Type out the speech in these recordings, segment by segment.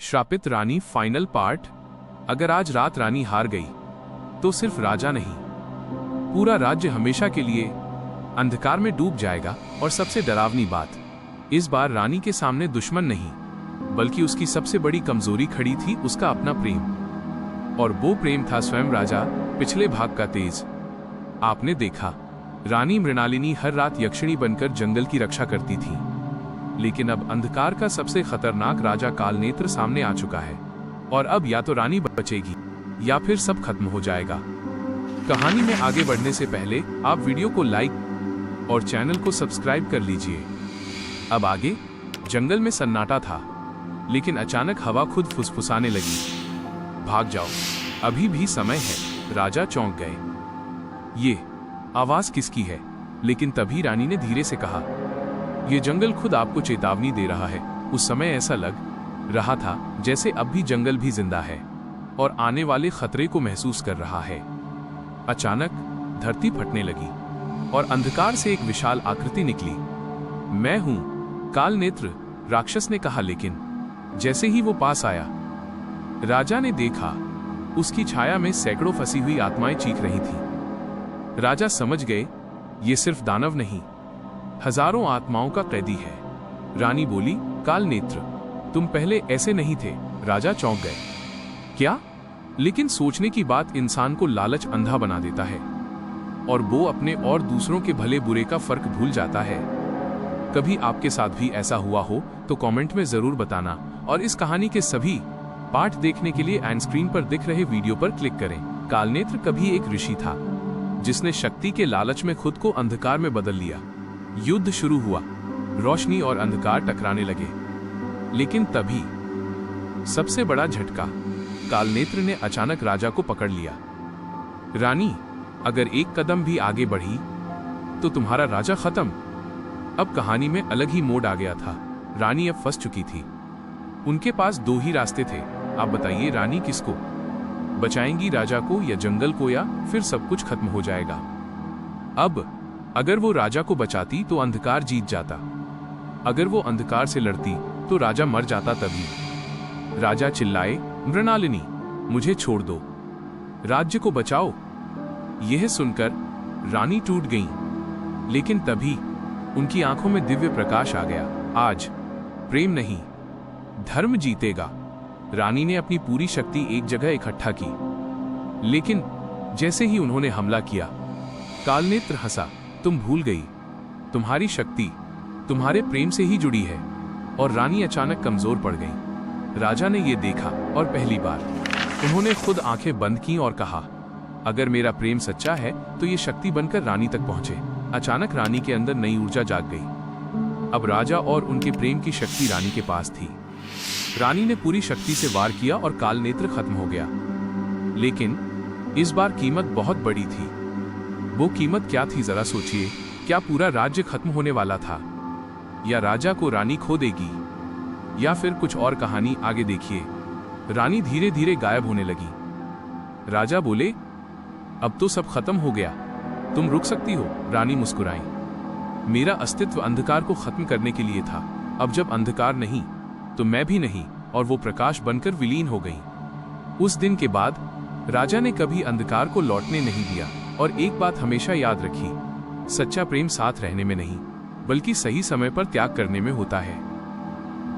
श्रापित रानी final part. अगर आज रात रानी हार गई तो सिर्फ राजा नहीं, पूरा राज्य हमेशा के लिए अंधकार में डूब जाएगा। और सबसे डरावनी बात, इस बार रानी के सामने दुश्मन नहीं बल्कि उसकी सबसे बड़ी कमजोरी खड़ी थी, उसका अपना प्रेम। और वो प्रेम था स्वयं राजा, पिछले भाग का तेज। आपने देखा, रानी मृणालिनी हर रात यक्षिणी बनकर जंगल की रक्षा करती थी, लेकिन अब अंधकार का सबसे खतरनाक राजा कालनेत्र सामने आ चुका है। और अब या तो रानी बचेगी या फिर सब खत्म हो जाएगा। कहानी में आगे बढ़ने से पहले आप वीडियो को लाइक और चैनल को सब्सक्राइब कर लीजिए। अब आगे जंगल में सन्नाटा था, लेकिन अचानक हवा खुद फुसफुसाने लगी। भाग जाओ, अभी भी समय है। राजा चौंक गए। ये आवाज किसकी है? लेकिन तभी रानी ने धीरे से कहा, ये जंगल खुद आपको चेतावनी दे रहा है। उस समय ऐसा लग रहा था जैसे अब भी जंगल भी जिंदा है और आने वाले खतरे को महसूस कर रहा है। अचानक धरती फटने लगी और अंधकार से एक विशाल आकृति निकली। मैं हूं, कालनेत्र, राक्षस ने कहा। लेकिन जैसे ही वो पास आया, राजा ने देखा उसकी छाया में सैकड़ों फंसी हुई आत्माएं चीख रही थीं। राजा समझ गए, ये सिर्फ दानव नहीं, हजारों आत्माओं का कैदी है। रानी बोली, कालनेत्र, तुम पहले ऐसे नहीं थे। राजा चौंक गए। क्या? लेकिन सोचने की बात इंसान को लालच अंधा बना देता है और वो अपने और दूसरों के भले बुरे का फर्क भूल जाता है। कभी आपके साथ भी ऐसा हुआ हो तो कमेंट में जरूर बताना। और इस कहानी के सभी पार्ट देखने के लिए एंड स्क्रीन पर दिख रहे वीडियो पर क्लिक करें। कालनेत्र कभी एक ऋषि था जिसने शक्ति के लालच में खुद को अंधकार में बदल लिया। युद्ध शुरू हुआ, रोशनी और अंधकार टकराने लगे। लेकिन तभी सबसे बड़ा झटका, कालनेत्र ने अचानक राजा को पकड़ लिया। रानी, अगर एक कदम भी आगे बढ़ी तो तुम्हारा राजा खत्म। अब कहानी में अलग ही मोड़ आ गया था। रानी अब फंस चुकी थी। उनके पास दो ही रास्ते थे। आप बताइए, रानी किसको बचाएंगी, राजा को या जंगल को, या फिर सब कुछ खत्म हो जाएगा? अब अगर वो राजा को बचाती तो अंधकार जीत जाता, अगर वो अंधकार से लड़ती तो राजा मर जाता। तभी राजा चिल्लाए, मृणालिनी, मुझे छोड़ दो, राज्य को बचाओ। यह सुनकर रानी टूट गईं। लेकिन तभी उनकी आंखों में दिव्य प्रकाश आ गया। आज प्रेम नहीं, धर्म जीतेगा। रानी ने अपनी पूरी शक्ति एक जगह इकट्ठा की, लेकिन जैसे ही उन्होंने हमला किया, कालनेत्र हंसा। तुम भूल गई, तुम्हारी शक्ति तुम्हारे प्रेम से ही जुड़ी है। और रानी अचानक कमजोर पड़ गई। राजा ने यह देखा और पहली बार उन्होंने खुद आंखें बंद की और कहा, अगर मेरा प्रेम सच्चा है तो ये शक्ति बनकर रानी तक पहुंचे। अचानक रानी के अंदर नई ऊर्जा जाग गई। अब राजा और उनके प्रेम की शक्ति रानी के पास थी। रानी ने पूरी शक्ति से वार किया और कालनेत्र खत्म हो गया। लेकिन इस बार कीमत बहुत बड़ी थी। वो कीमत क्या थी, जरा सोचिए। क्या पूरा राज्य खत्म होने वाला था, या राजा को रानी खो देगी, या फिर कुछ और? कहानी आगे देखिए। रानी धीरे धीरे गायब होने लगी। राजा बोले, अब तो सब खत्म हो गया, तुम रुक सकती हो। रानी मुस्कुराई, मेरा अस्तित्व अंधकार को खत्म करने के लिए था। अब जब अंधकार नहीं तो मैं भी नहीं। और वो प्रकाश बनकर विलीन हो गई। उस दिन के बाद राजा ने कभी अंधकार को लौटने नहीं दिया। और एक बात हमेशा याद रखी, सच्चा प्रेम साथ रहने में नहीं बल्कि सही समय पर त्याग करने में होता है।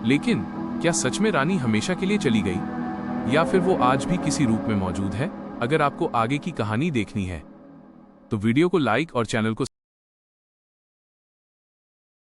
लेकिन क्या सच में रानी हमेशा के लिए चली गई, या फिर वो आज भी किसी रूप में मौजूद है? अगर आपको आगे की कहानी देखनी है तो वीडियो को लाइक और चैनल को